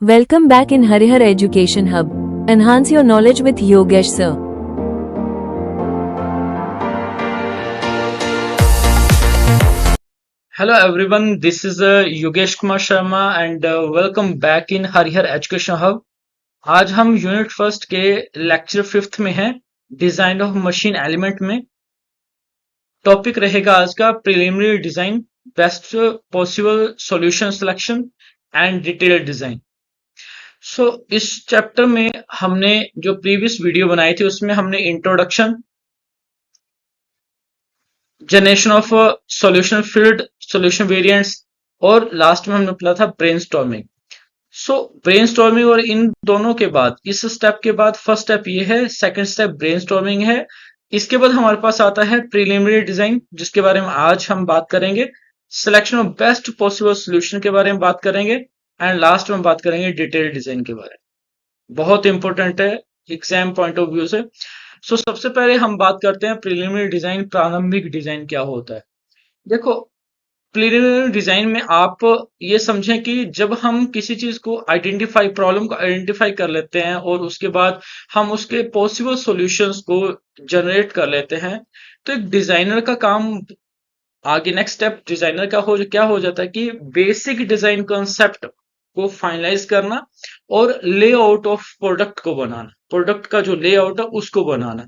Welcome back in Harihar Education Hub. Enhance your knowledge with Yogesh sir. Hello everyone, this is Yogesh Kumar Sharma and welcome back in Harihar Education Hub. आज हम unit first के lecture fifth में हैं, design of machine element में। Topic रहेगा आज का preliminary design, best possible solution selection and detailed design. So इस चैप्टर में हमने जो प्रीवियस वीडियो बनाई थी उसमें हमने introduction, generation of solution field, solution variants और लास्ट में हमने पढ़ा था ब्रेनस्टॉर्मिंग। सो ब्रेनस्टॉर्मिंग और इन दोनों के बाद, इस स्टेप के बाद फर्स्ट स्टेप ये है, सेकंड स्टेप ब्रेनस्टॉर्मिंग है। इसके बाद हमारे पास आता है प्रीलिमिनरी डिजाइन, जिसके बारे में आज हम बात करेंगे। Selection of best possible solution के बारे में बात करेंगे एंड लास्ट में बात करेंगे डिटेल डिजाइन के बारे में। बहुत इंपॉर्टेंट है एग्जाम पॉइंट ऑफ व्यू से। सो सबसे पहले हम बात करते हैं प्रीलिमिनरी डिजाइन, प्रारंभिक डिजाइन क्या होता है। देखो, प्रीलिमिनरी डिजाइन में आप ये समझें कि जब हम किसी चीज को प्रॉब्लम को आइडेंटिफाई कर लेते हैं और उसके बाद हम उसके पॉसिबल सॉल्यूशंस को जनरेट कर लेते हैं, तो एक डिजाइनर का काम आगे, नेक्स्ट स्टेप डिजाइनर का क्या हो जाता है कि बेसिक डिजाइन कॉन्सेप्ट को फाइनलाइज करना और लेआउट ऑफ प्रोडक्ट को बनाना, प्रोडक्ट का जो लेआउट है उसको बनाना।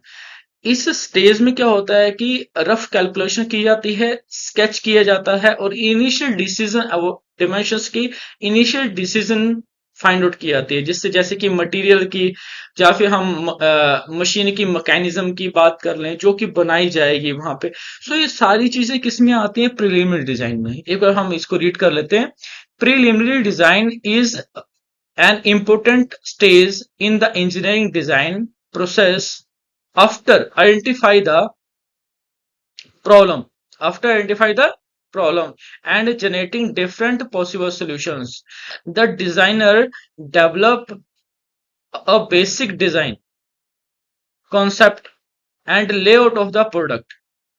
इस स्टेज में क्या होता है कि रफ कैलकुलेशन की जाती है, स्केच किया जाता है और इनिशियल डिसीजन, डिमेंशंस की इनिशियल डिसीजन फाइंड आउट की जाती है, जिससे जैसे कि मटेरियल की या फिर हम मशीन की मैकेनिज्म की बात कर लें जो कि बनाई जाएगी वहां पे। सो ये सारी चीजें किस में आती हैं? प्रीलिमिनरी डिजाइन में। एक बार हम इसको रीड कर लेते हैं। Preliminary design is an important stage in the engineering design process after identify the problem and generating different possible solutions. The designer develop a basic design concept and layout of the product.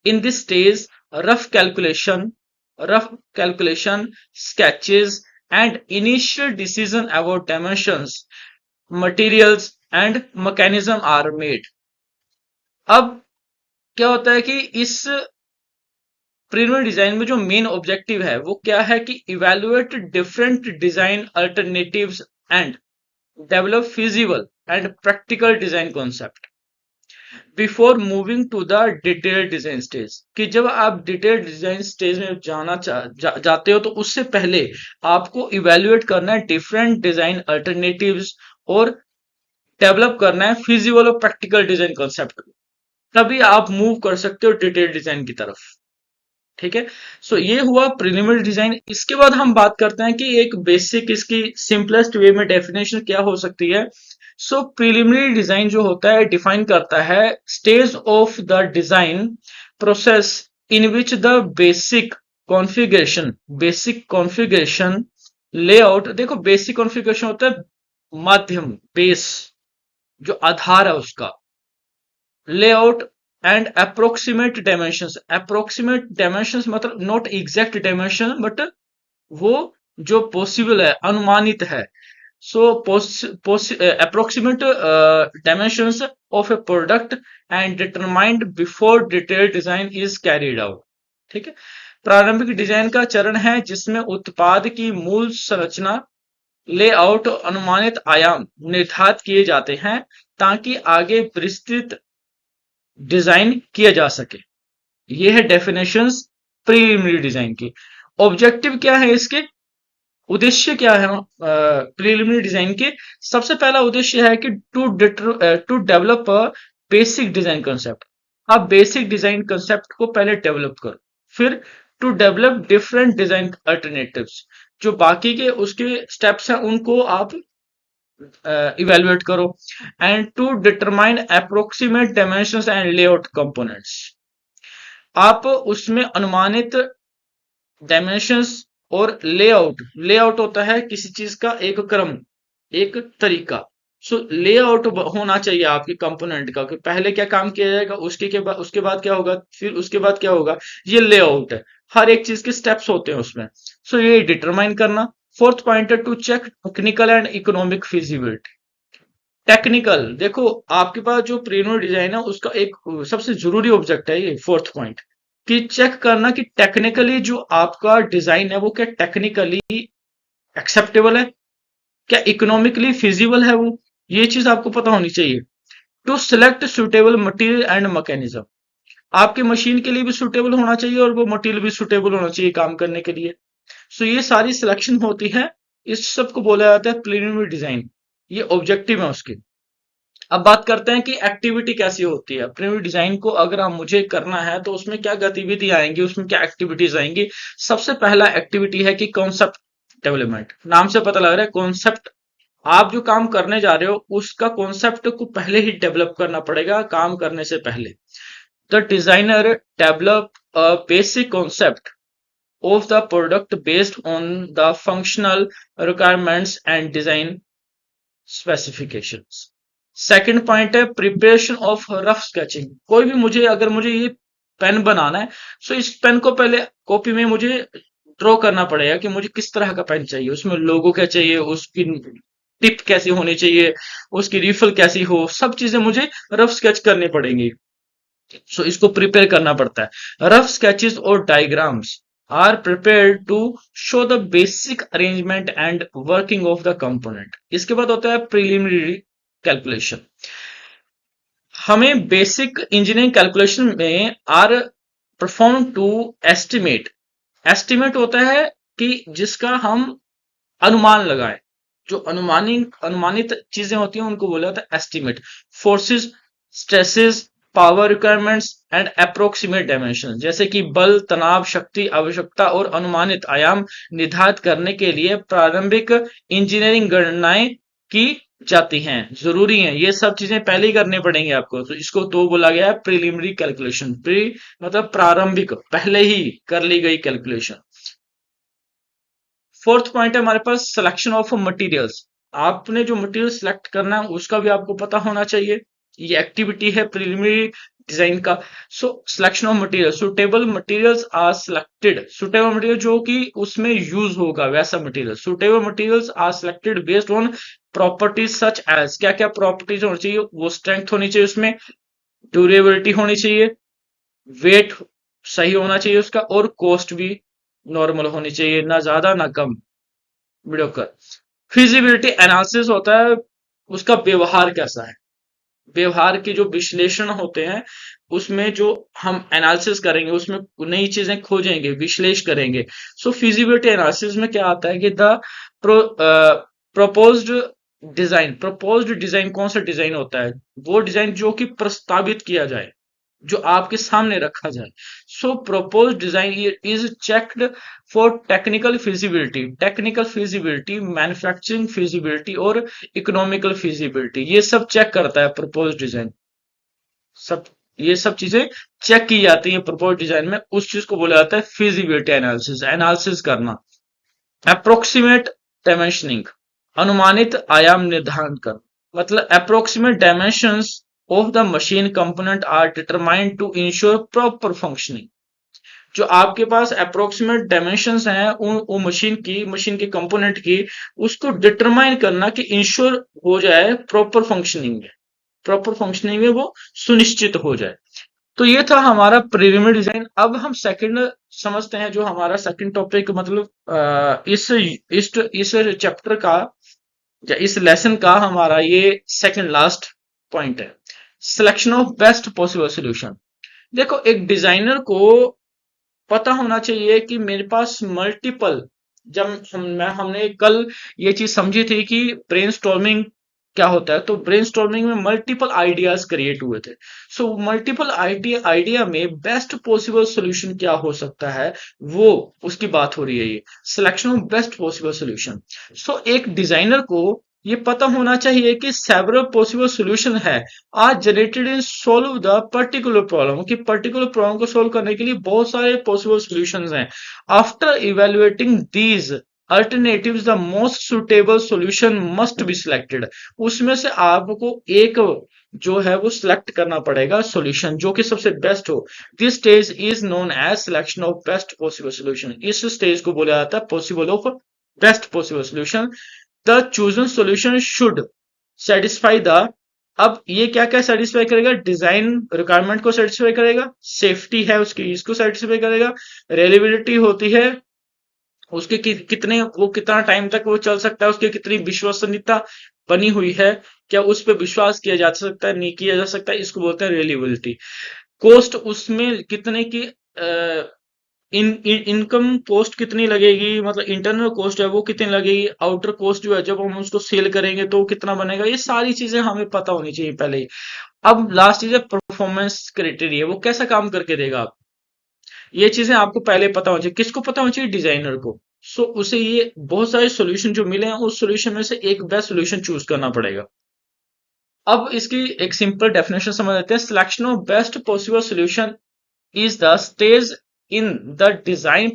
In this stage, rough calculation, sketches and initial decision about dimensions, materials and mechanism are made. अब क्या होता है कि इस preliminary design में जो main objective है वो क्या है कि evaluate different design alternatives and develop feasible and practical design concept before moving to the detailed design stage. कि जब आप डिटेल्ड डिजाइन स्टेज में जाते हो तो उससे पहले आपको इवेल्युएट करना है डिफरेंट डिजाइन अल्टरनेटिव्स और डेवलप करना है फिजिबल और प्रैक्टिकल डिजाइन कॉन्सेप्ट, तभी आप मूव कर सकते हो डिटेल डिजाइन की तरफ। ठीक है, सो ये हुआ प्रीलिमिनरी डिजाइन। इसके बाद हम बात करते हैं कि एक बेसिक, इसकी सिंपलेस्ट वे में डेफिनेशन क्या हो सकती है। सो प्रीलिमिनरी डिजाइन जो होता है डिफाइन करता है stage of the design process in which the basic configuration layout. देखो, बेसिक कॉन्फ़िगरेशन होता है माध्यम, बेस जो आधार है उसका, लेआउट एंड अप्रोक्सीमेट डायमेंशंस मतलब नॉट एग्जैक्ट डायमेंशन बट वो जो पॉसिबल है, अनुमानित है। So approximate dimensions of a product and determined before detail design is carried out. ठीक है, प्रारंभिक डिजाइन का चरण है जिसमें उत्पाद की मूल संरचना, लेआउट, अनुमानित आयाम निर्धारित किए जाते हैं ताकि आगे विस्तृत डिजाइन किया जा सके। ये है डेफिनेशंस प्रीलिमिनरी डिजाइन की। ऑब्जेक्टिव क्या है इसके, उद्देश्य क्या है प्रीलिमिनरी डिजाइन के? सबसे पहला उद्देश्य है कि to develop a basic design concept. आप बेसिक डिजाइन कंसेप्ट को पहले डेवलप करो, फिर to develop different design alternatives, जो बाकी के उसके स्टेप्स हैं उनको आप इवेल्युएट करो, and to determine approximate dimensions and layout components. आप उसमें अनुमानित डायमेंशंस और लेआउट होता है किसी चीज का एक क्रम, एक तरीका। सो लेआउट होना चाहिए आपके कंपोनेंट का कि पहले क्या काम किया जाएगा, उसके बाद क्या होगा, फिर उसके बाद क्या होगा। ये लेआउट है, हर एक चीज के स्टेप्स होते हैं उसमें। सो ये डिटरमाइन करना, फोर्थ पॉइंट है to check technical and economic feasibility. Technical, देखो आपके पास जो प्रीलिमिनरी डिजाइन है उसका एक सबसे जरूरी ऑब्जेक्ट है ये फोर्थ पॉइंट, कि चेक करना कि टेक्निकली जो आपका डिजाइन है वो क्या टेक्निकली एक्सेप्टेबल है, क्या इकोनॉमिकली फिजिबल है वो, ये चीज आपको पता होनी चाहिए। To select suitable material and mechanism, आपके मशीन के लिए भी सुटेबल होना चाहिए और वो मटेरियल भी सुटेबल होना चाहिए काम करने के लिए। सो ये सारी सिलेक्शन होती है, इस सब को बोला जाता है प्रीलिमिनरी डिजाइन, ये ऑब्जेक्टिव है उसके। अब बात करते हैं कि एक्टिविटी कैसी होती है प्रीलिमिनरी डिजाइन को अगर हम मुझे करना है तो उसमें क्या गतिविधि आएंगी, उसमें क्या एक्टिविटीज आएंगी। सबसे पहला एक्टिविटी है कि कॉन्सेप्ट डेवलपमेंट, नाम से पता लग रहा है कॉन्सेप्ट, आप जो काम करने जा रहे हो उसका कॉन्सेप्ट को पहले ही डेवलप करना पड़ेगा काम करने से पहले। The designer develop a basic concept of the product based on the functional requirements and design specifications। Second point है प्रिपरेशन ऑफ रफ स्केचिंग, कोई भी मुझे अगर मुझे ये पेन बनाना है सो इस पेन को पहले कॉपी में मुझे ड्रॉ करना पड़ेगा कि मुझे किस तरह का पेन चाहिए, उसमें लोगो क्या चाहिए, उसकी टिप कैसी होनी चाहिए, उसकी रिफिल कैसी हो, सब चीजें मुझे रफ स्केच करनी पड़ेंगी। सो इसको प्रिपेयर करना पड़ता है। रफ स्केचेस और diagrams are prepared to show the basic arrangement and working of the component. इसके बाद होता है प्रिलिमिनरी कैलकुलेशन। हमें बेसिक इंजीनियरिंग कैलकुलेशन में are perform to estimate, estimate होता है कि जिसका हम अनुमान लगाएं, जो अनुमानित चीजें होती हैं उनको बोला जाता है estimate. Forces, stresses, power requirements and approximate dimension, जैसे कि बल, तनाव, शक्ति, आवश्यकता और अनुमानित आयाम निर्धारित करने के लिए प्रारंभिक इंजीनियरिंग गणनाएं की जाती हैं, जरूरी हैं, ये सब चीजें पहले ही करनी पड़ेंगी आपको। तो इसको तो बोला गया है प्रीलिमिनरी कैलकुलेशन, प्री मतलब प्रारंभिक, पहले ही कर ली गई कैलकुलेशन। फोर्थ पॉइंट है हमारे पास सिलेक्शन ऑफ मटेरियल्स, आपने जो मटेरियल सिलेक्ट करना है उसका भी आपको पता होना चाहिए, ये एक्टिविटी है प्रीलिमिनरी डिजाइन का। So selection of material, suitable materials are selected, suitable material जो कि उसमें यूज होगा वैसा material, suitable materials are selected based on properties such as, क्या क्या प्रॉपर्टीज होनी चाहिए, वो स्ट्रेंथ होनी चाहिए उसमें, ड्यूरेबिलिटी होनी चाहिए, वेट सही होना चाहिए उसका, और कॉस्ट भी नॉर्मल होनी चाहिए, ना ज्यादा ना कम, mediocre। फिजिबिलिटी एनालिसिस होता है उसका व्यवहार कैसा है, व्यवहार के जो विश्लेषण होते हैं उसमें जो हम एनालिसिस करेंगे उसमें नई चीजें खोजेंगे, विश्लेष करेंगे। सो फिजिबिलिटी एनालिसिस में क्या आता है कि the proposed design, proposed design कौन सा डिजाइन होता है, वो डिजाइन जो कि प्रस्तावित किया जाए, जो आपके सामने रखा जाए। So propose design is checked for technical feasibility, technical feasibility, manufacturing feasibility और इकोनॉमिकल फिजिबिलिटी, ये सब चेक करता है प्रपोज डिजाइन। सब ये सब चीजें चेक की जाती है प्रपोज डिजाइन में, उस चीज को बोला जाता है फिजिबिलिटी एनालिसिस, एनालिसिस करना। अप्रोक्सीमेट डायमेंशनिंग, अनुमानित आयाम निर्धारण कर, मतलब approximate dimensions of the machine component are determined to ensure proper functioning। जो आपके पास अप्रोक्सीमेट डायमेंशंस हैं उन मशीन के कंपोनेंट की, उसको डिटरमाइन करना कि इंश्योर हो जाए प्रॉपर फंक्शनिंग में, प्रॉपर फंक्शनिंग में वो सुनिश्चित हो जाए। तो ये था हमारा प्रीलिमिनरी डिजाइन। अब हम सेकंड समझते हैं, जो हमारा सेकंड टॉपिक मतलब इस चैप्टर का या इस लेसन का हमारा ये सेकंड लास्ट पॉइंट है, selection of best possible solution. देखो एक डिजाइनर को पता होना चाहिए कि मेरे पास मल्टीपल, जब हमने कल ये चीज समझी थी कि ब्रेनस्टॉर्मिंग क्या होता है, तो ब्रेनस्टॉर्मिंग में मल्टीपल आइडियाज क्रिएट हुए थे। सो मल्टीपल आइडिया में बेस्ट पॉसिबल सोल्यूशन क्या हो सकता है, वो उसकी बात हो रही है, ये selection of best possible solution. So एक डिजाइनर को ये पता होना चाहिए कि सेवरल पॉसिबल सोल्यूशन है are generated in solve the particular problem, कि पर्टिकुलर प्रॉब्लम को सोल्व करने के लिए बहुत सारे पॉसिबल सोल्यूशंस हैं। After evaluating these alternatives the most suitable solution must be selected, उसमें से आपको एक जो है वो सिलेक्ट करना पड़ेगा सोल्यूशन जो कि सबसे बेस्ट हो। This stage is known as selection of best possible solution, इस स्टेज को बोला जाता है possible of best possible solution. The chosen solution should satisfy the, अब ये क्या क्या सेटिस्फाई करेगा, डिजाइन रिक्वायरमेंट को सेटिस्फाई करेगा, सेफ्टी है उसकी इसको सेटिस्फाई करेगा, रेलिबिलिटी होती है उसके कितने वो कितना टाइम तक वो चल सकता है, उसकी कितनी विश्वसनीयता बनी हुई है, क्या उस पर विश्वास किया जा सकता है नहीं किया जा सकता है, इसको बोलते हैं रेलिबिलिटी। कॉस्ट उसमें कितने की इनकम कॉस्ट कितनी लगेगी, मतलब इंटरनल कॉस्ट है वो कितनी लगेगी, आउटर कॉस्ट जो है जब हम उसको सेल करेंगे तो कितना बनेगा, ये सारी चीजें हमें पता होनी चाहिए पहले ही। अब लास्ट चीज है परफॉर्मेंस क्राइटेरिया, वो कैसा काम करके देगा आप, ये चीजें आपको पहले पता होनी चाहिए, किसको पता होनी चाहिए, डिजाइनर को। सो उसे ये बहुत सारे सॉल्यूशन जो मिले हैं उस सॉल्यूशन में से एक बेस्ट सॉल्यूशन चूज करना पड़ेगा। अब इसकी एक सिंपल डेफिनेशन समझ लेते हैं। Selection of best possible solution is the stage in the design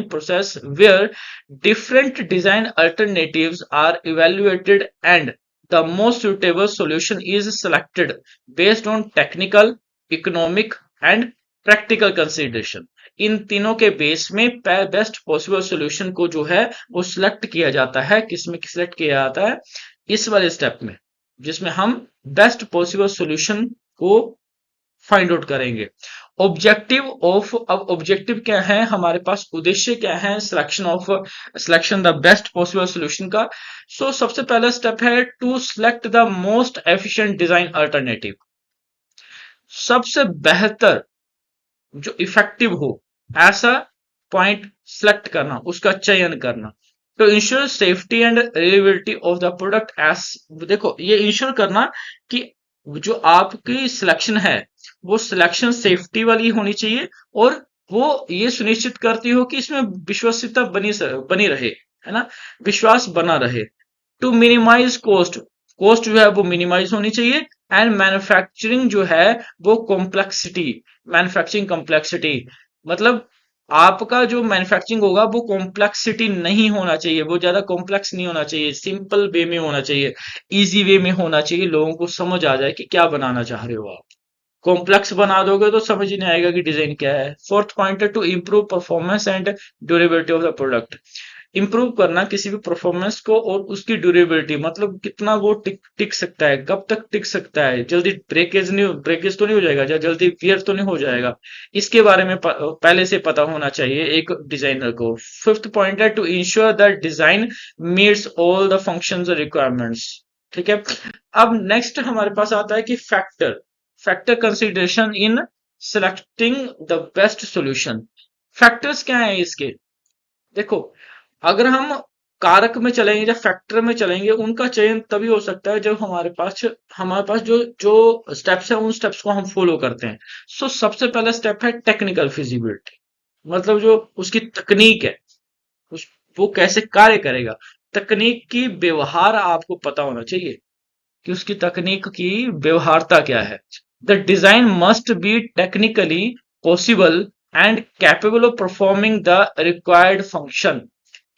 process where different design alternatives are evaluated and the most suitable solution is selected based on technical, economic and practical consideration। इन तीनों के base में best possible solution को जो है वो select किया जाता है। किसमें सिलेक्ट किया जाता है, इस वाले स्टेप में, जिसमें हम बेस्ट पॉसिबल सॉल्यूशन को फाइंड आउट करेंगे। ऑब्जेक्टिव ऑफ, अब ऑब्जेक्टिव क्या है हमारे पास, उद्देश्य क्या है selection the best possible solution का। सबसे पहला स्टेप है to select the most efficient design alternative, सबसे बेहतर जो इफेक्टिव हो ऐसा पॉइंट सिलेक्ट करना, उसका चयन करना। तो ensure safety and reliability of the product S, देखो ये इंश्योर करना कि जो आपकी सिलेक्शन है वो सिलेक्शन सेफ्टी वाली होनी चाहिए और वो ये सुनिश्चित करती हो कि इसमें विश्वसनीयता बनी रहे, है ना, विश्वास बना रहे। टू मिनिमाइज कॉस्ट, कॉस्ट जो है वो मिनिमाइज होनी चाहिए। एंड मैन्युफैक्चरिंग जो है वो कॉम्प्लेक्सिटी, मैन्युफैक्चरिंग कॉम्प्लेक्सिटी मतलब आपका जो मैन्युफैक्चरिंग होगा वो कॉम्प्लेक्सिटी नहीं होना चाहिए, वो ज्यादा कॉम्प्लेक्स नहीं होना चाहिए, सिंपल वे में होना चाहिए, इजी वे में होना चाहिए, लोगों को समझ आ जाए कि क्या बनाना चाह रहे हो आप। कॉम्प्लेक्स बना दोगे तो समझ ही नहीं आएगा कि डिजाइन क्या है। फोर्थ पॉइंट है to improve performance and durability of the product, improve करना किसी भी परफॉर्मेंस को और उसकी ड्यूरेबिलिटी, मतलब कितना वो टिक सकता है, कब तक टिक सकता है, जल्दी ब्रेकेज तो नहीं हो जाएगा, या जल्दी वियर तो नहीं हो जाएगा, इसके बारे में पहले से पता होना चाहिए एक डिजाइनर को। फिफ्थ पॉइंट है to ensure the design meets all the functions और रिक्वायरमेंट्स। ठीक है, अब नेक्स्ट हमारे पास आता है कि factor consideration in selecting the best solution. Factors क्या है इसके, देखो अगर हम कारक में चलेंगे या फैक्टर में चलेंगे उनका चयन तभी हो सकता है जब हमारे पास जो जो स्टेप्स है उन स्टेप्स को हम फॉलो करते हैं। सबसे पहला स्टेप है टेक्निकल फिजिबिलिटी, मतलब जो उसकी तकनीक है वो कैसे कार्य करेगा, तकनीक की व्यवहार आपको पता होना चाहिए कि उसकी तकनीक की व्यवहारता क्या है। The design must be technically possible and capable of performing the required function,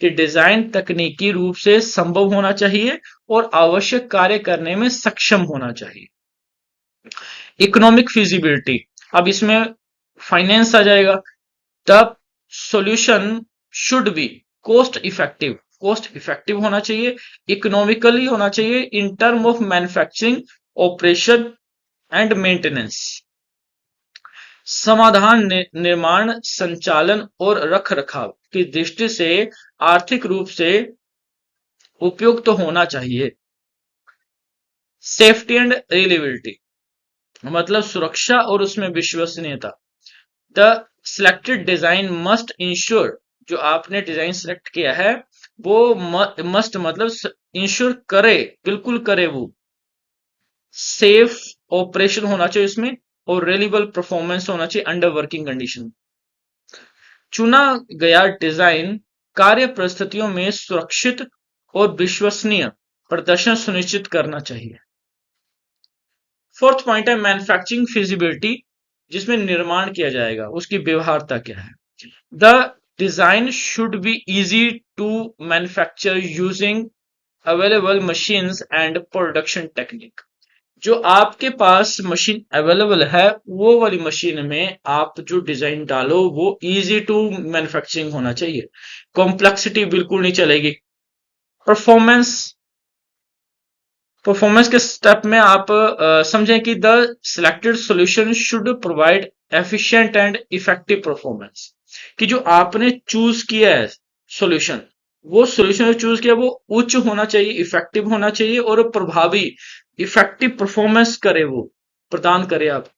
कि डिजाइन तकनीकी रूप से संभव होना चाहिए और आवश्यक कार्य करने में सक्षम होना चाहिए। इकोनॉमिक फिजिबिलिटी, अब इसमें फाइनेंस आ जाएगा। The solution should be cost effective होना चाहिए, इकोनॉमिकली होना चाहिए in term of manufacturing, operation and maintenance. समाधान निर्माण, संचालन और रख रखाव की दृष्टि से आर्थिक रूप से उपयुक्त तो होना चाहिए। सेफ्टी एंड रिलायबिलिटी, मतलब सुरक्षा और उसमें विश्वसनीयता। The selected design must ensure, जो आपने डिजाइन सिलेक्ट किया है वो मस्ट मतलब इंश्योर करे, बिल्कुल करे वो, सेफ ऑपरेशन होना चाहिए इसमें और रिलायबल परफॉर्मेंस होना चाहिए अंडर वर्किंग कंडीशन। चुना गया डिजाइन कार्य परिस्थितियों में सुरक्षित और विश्वसनीय प्रदर्शन सुनिश्चित करना चाहिए। फोर्थ पॉइंट है मैन्युफैक्चरिंग फिजिबिलिटी, जिसमें निर्माण किया जाएगा उसकी व्यवहारता क्या है। The design should be easy to manufacture using available machines and production technique, जो आपके पास मशीन अवेलेबल है वो वाली मशीन में आप जो डिजाइन डालो वो इजी टू मैन्युफैक्चरिंग होना चाहिए, कॉम्प्लेक्सिटी बिल्कुल नहीं चलेगी। परफॉर्मेंस परफॉर्मेंस के स्टेप में आप समझें कि the selected solution should provide efficient and effective performance, कि जो आपने चूज किया है सॉल्यूशन, वो सॉल्यूशन जो चूज किया वो उच्च होना चाहिए, इफेक्टिव होना चाहिए और प्रभावी इफेक्टिव परफॉर्मेंस करे, वो प्रदान करे आप।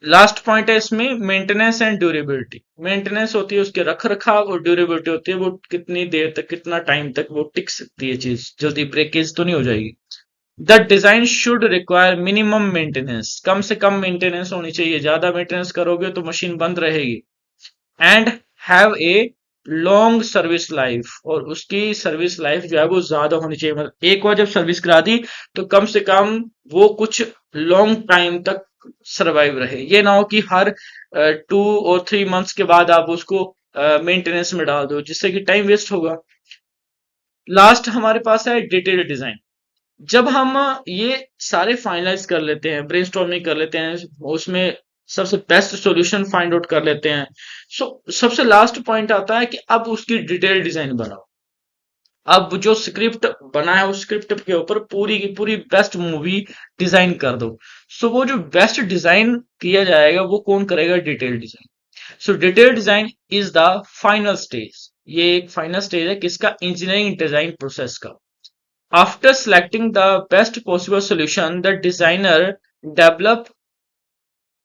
लास्ट पॉइंट है इसमें मेंटेनेंस एंड ड्यूरेबिलिटी। मेंटेनेंस होती है उसके रख रखाव, और ड्यूरेबिलिटी होती है वो कितनी देर तक, कितना टाइम तक वो टिक सकती है चीज, जल्दी ब्रेकेज तो नहीं हो जाएगी। The design should require minimum maintenance, कम से कम मेंटेनेंस होनी चाहिए, ज्यादा मेंटेनेंस करोगे तो मशीन बंद रहेगी। And have a long service life, और उसकी सर्विस लाइफ जो है वो ज्यादा होनी चाहिए, मतलब एक बार जब सर्विस करा दी तो कम से कम वो कुछ लॉन्ग टाइम तक सरवाइव रहे। ये ना हो कि हर 2 और 3 मंथ्स के बाद आप उसको मेंटेनेंस में डाल दो, जिससे कि टाइम वेस्ट होगा। लास्ट हमारे पास है डिटेल्ड डिजाइन। जब हम ये सारे फाइनलाइज कर लेते हैं, ब्रेनस्टॉर्मिंग कर लेते हैं, उसमें सबसे बेस्ट सॉल्यूशन फाइंड आउट कर लेते हैं, सो सबसे लास्ट पॉइंट आता है कि अब उसकी डिटेल डिजाइन बनाओ। अब जो स्क्रिप्ट बना है उस स्क्रिप्ट के ऊपर पूरी की पूरी बेस्ट मूवी डिजाइन कर दो। सो वो जो बेस्ट डिजाइन किया जाएगा वो कौन करेगा? Detail design. So detail design is the final stage. ये एक फाइनल स्टेज है किसका? इंजीनियरिंग डिजाइन प्रोसेस का। After selecting the best possible solution, the designer develop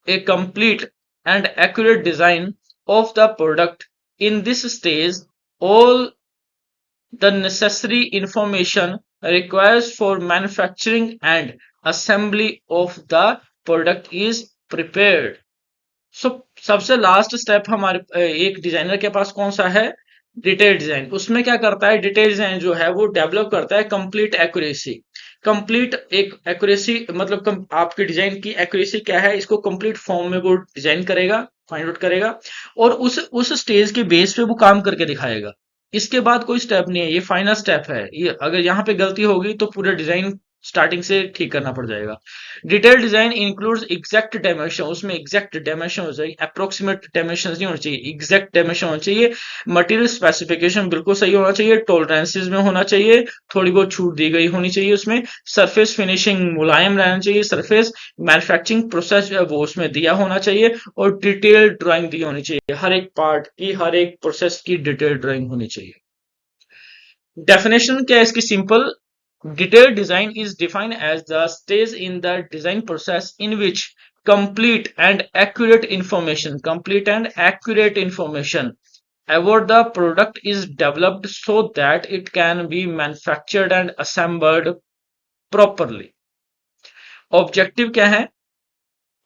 a complete and accurate design of the product. In this stage, all the necessary information required for manufacturing and assembly of the product is prepared. सो सबसे last step हमारे एक designer के पास कौन सा है? Detail design. उसमें क्या करता है? डिटेल डिजाइन जो है वो डेवलप करता है कंप्लीट एक्यूरेसी। कंप्लीट एक एक्यूरेसी मतलब आपके डिजाइन की एक्यूरेसी क्या है, इसको कंप्लीट फॉर्म में वो डिजाइन करेगा, फाइंड आउट करेगा, और उस स्टेज के बेस पे वो काम करके दिखाएगा। इसके बाद कोई स्टेप नहीं है, ये फाइनल स्टेप है। ये अगर यहाँ पे गलती होगी तो पूरा डिजाइन स्टार्टिंग से ठीक करना पड़ जाएगा। Detail design includes exact dimension, उसमें एग्जैक्ट डायमेंशन हो चाहिए, अप्रोक्सीमेट डायमेंशन नहीं होना चाहिए, एग्जैक्ट डायमेंशन होना चाहिए। मटेरियल स्पेसिफिकेशन बिल्कुल सही होना चाहिए, टॉलरेंसेस में होना चाहिए, थोड़ी बहुत छूट दी गई होनी चाहिए उसमें। सरफेस फिनिशिंग मुलायम रहना चाहिए, सरफेस मैन्युफैक्चरिंग प्रोसेस जो है वो उसमें दिया होना चाहिए, और डिटेल ड्राइंग दी होनी चाहिए, हर एक पार्ट की, हर एक प्रोसेस की डिटेल ड्राइंग होनी चाहिए। डेफिनेशन क्या है इसकी? Simple. Detailed design is defined as the stage in the design process in which complete and accurate information about the product is developed so that it can be manufactured and assembled properly. Objective क्या है?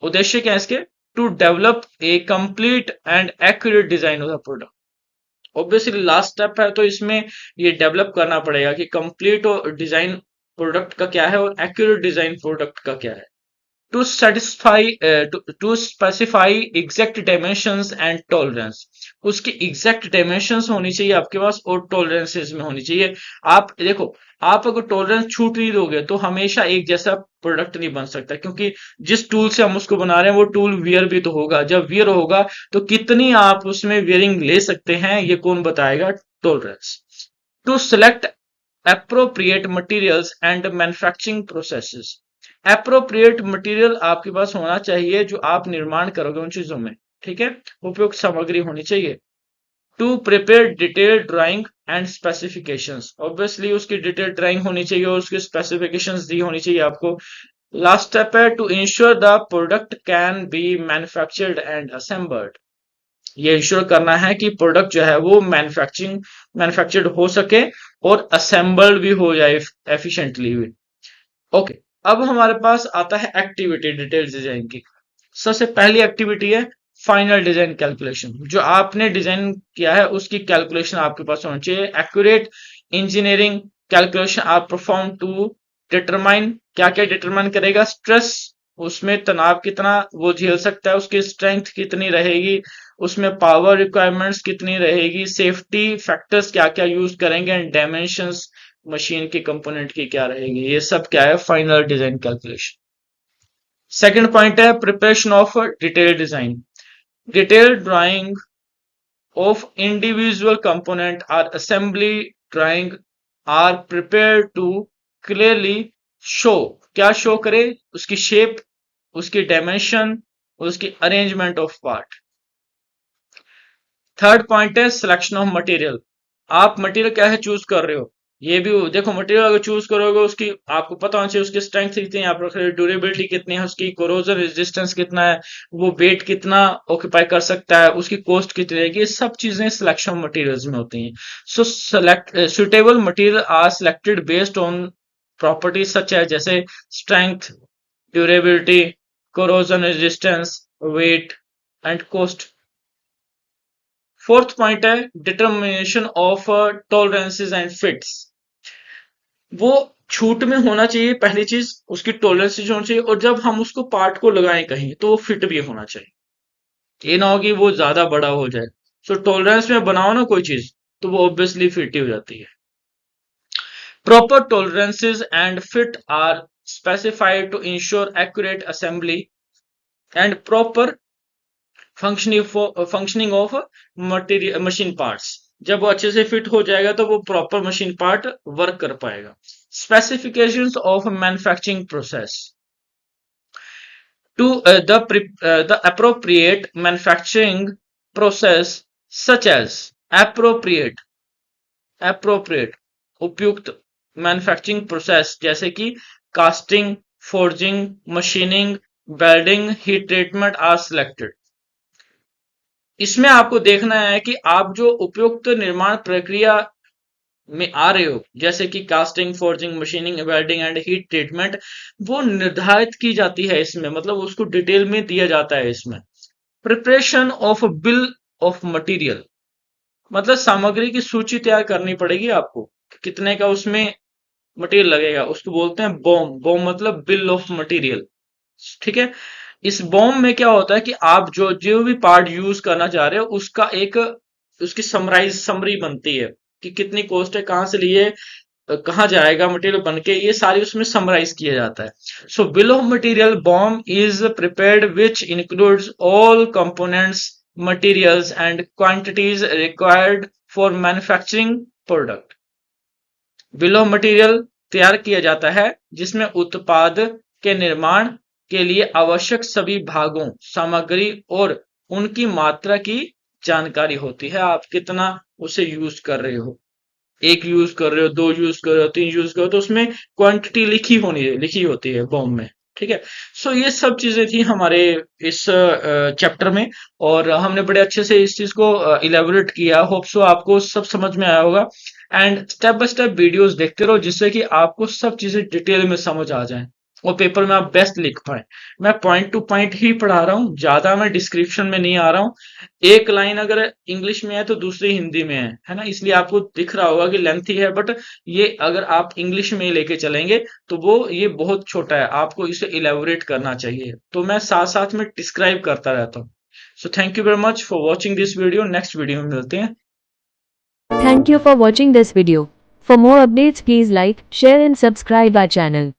उद्देश्य क्या है इसके? To develop a complete and accurate design of the product. Obviously last step है तो इसमें ये डेवलप करना पड़ेगा कि कंप्लीट डिजाइन प्रोडक्ट का क्या है और एक्यूरेट डिजाइन प्रोडक्ट का क्या है। To satisfy to specify exact dimensions and tolerance, उसकी एग्जैक्ट डायमेंशंस होनी चाहिए आपके पास और टॉलरेंसेस में होनी चाहिए। आप देखो, आप अगर टॉलरेंस छूट नहीं दोगे तो हमेशा एक जैसा प्रोडक्ट नहीं बन सकता, क्योंकि जिस टूल से हम उसको बना रहे हैं वो टूल वियर भी तो होगा। जब वियर होगा तो कितनी आप उसमें वियरिंग ले सकते हैं ये कौन बताएगा? Tolerance. To select appropriate materials and manufacturing processes, appropriate material आपके पास होना चाहिए जो आप निर्माण करोगे उन चीजों में, ठीक है, उपयुक्त सामग्री होनी चाहिए। To prepare detail drawing and specifications, obviously उसकी डिटेल ड्राइंग होनी चाहिए और उसकी स्पेसिफिकेशंस दी होनी चाहिए आपको। लास्ट स्टेप है to ensure the product can be manufactured and assembled, ये इंश्योर करना है कि प्रोडक्ट जो है वो मैन्युफैक्चर्ड हो सके और असेंबल्ड भी हो जाए एफिशिएंटली भी। ओके, अब हमारे पास आता है एक्टिविटी डिटेल डिजाइन की। सबसे पहली एक्टिविटी है फाइनल डिजाइन कैलकुलेशन। जो आपने डिजाइन किया है उसकी कैलकुलेशन आपके पास होनी चाहिए। एक्यूरेट इंजीनियरिंग कैलकुलेशन आप परफॉर्म टू डिटरमाइन, क्या क्या डिटरमाइन करेगा? स्ट्रेस, उसमें तनाव कितना वो झेल सकता है, उसकी स्ट्रेंथ कितनी रहेगी, उसमें पावर रिक्वायरमेंट्स कितनी रहेगी, सेफ्टी फैक्टर्स क्या क्या यूज करेंगे, एंड डायमेंशंस मशीन के कंपोनेंट की क्या रहेगी, ये सब क्या है final design calculation. Second point है preparation of detail design. Detail drawing of individual component or assembly drawing are prepared to clearly show, क्या शो करे, उसकी शेप, उसकी डायमेंशन, उसकी arrangement of part. Third point है सिलेक्शन ऑफ मटेरियल। आप material क्या है चूज कर रहे हो, ये भी देखो मटेरियल अगर चूज करोगे उसकी आपको पता होना चाहिए उसकी स्ट्रेंथ कितनी है, आप रख रहे हो ड्यूरेबिलिटी कितनी है, उसकी कोरोजन रेजिस्टेंस कितना है, वो वेट कितना ऑक्यूपाई कर सकता है, उसकी कॉस्ट कितनी रहेगी, ये सब चीजें सिलेक्शन ऑफ मटेरियल्स में होती हैं। So select suitable material are selected based on properties such है जैसे strength, durability, corrosion resistance, weight and cost. Fourth point है determination of tolerances and fits. वो छूट में होना चाहिए पहली चीज, उसकी टॉलरेंसेस होनी चाहिए, और जब हम उसको पार्ट को लगाएं कहीं तो वो फिट भी होना चाहिए। ये ना हो कि वो ज्यादा बड़ा हो जाए। सो टॉलरेंस में बनाओ ना कोई चीज तो वो ऑब्वियसली फिट ही हो जाती है। Proper tolerances and fit are specified to ensure accurate assembly and proper functioning of material machine parts. जब वो अच्छे से फिट हो जाएगा तो वो प्रॉपर मशीन पार्ट वर्क कर पाएगा। Specifications of manufacturing process to the appropriate manufacturing process such as appropriate उपयुक्त मैन्युफैक्चरिंग प्रोसेस जैसे कि casting, forging, machining, welding, heat treatment are selected. इसमें आपको देखना है कि आप जो उपयुक्त निर्माण प्रक्रिया में आ रहे हो जैसे कि casting, forging, machining, welding and heat treatment, वो निर्धारित की जाती है इसमें, मतलब उसको डिटेल में दिया जाता है इसमें। Preparation of bill of material, मतलब सामग्री की सूची तैयार करनी पड़ेगी आपको, कितने का उसमें मटेरियल लगेगा, उसको बोलते हैं बॉम। बॉम मतलब बिल ऑफ मटेरियल, ठीक है। इस बॉम में क्या होता है कि आप जो जो भी पार्ट यूज करना चाह रहे हो उसका एक उसकी समरी बनती है कि कितनी कॉस्ट है, कहां से लिए, कहाँ जाएगा मटेरियल बनके, ये सारी उसमें समराइज किया जाता है। So bill of material BOM is prepared which includes all components, materials and quantities required for manufacturing product. Bill of material तैयार किया जाता है जिसमें उत्पाद के निर्माण के लिए आवश्यक सभी भागों, सामग्री और उनकी मात्रा की जानकारी होती है। आप कितना उसे यूज कर रहे हो, एक यूज कर रहे हो, दो यूज कर रहे हो, तीन यूज कर रहे हो, तो उसमें क्वांटिटी लिखी होती है बॉम में, ठीक है। सो ये सब चीजें थी हमारे इस चैप्टर में, और हमने बड़े अच्छे से इस चीज को इलेबोरेट किया। होप सो आपको सब समझ में आया होगा। And step by step videos देखते रहो जिससे कि आपको सब चीजें डिटेल में समझ आ जाए और पेपर में आप बेस्ट लिख पाए। मैं पॉइंट टू पॉइंट ही पढ़ा रहा हूँ, ज्यादा मैं डिस्क्रिप्शन में नहीं आ रहा हूँ। एक लाइन अगर इंग्लिश में है तो दूसरी हिंदी में है ना, इसलिए आपको दिख रहा होगा कि लेंथी है, बट ये अगर आप इंग्लिश में लेके चलेंगे तो वो ये बहुत छोटा है, आपको इसे इलेबोरेट करना चाहिए, तो मैं साथ साथ में डिस्क्राइब करता रहता हूँ। So thank you very much for watching this video. Next video में मिलते हैं। Thank you for watching this video. For more updates, please like, share and subscribe our channel.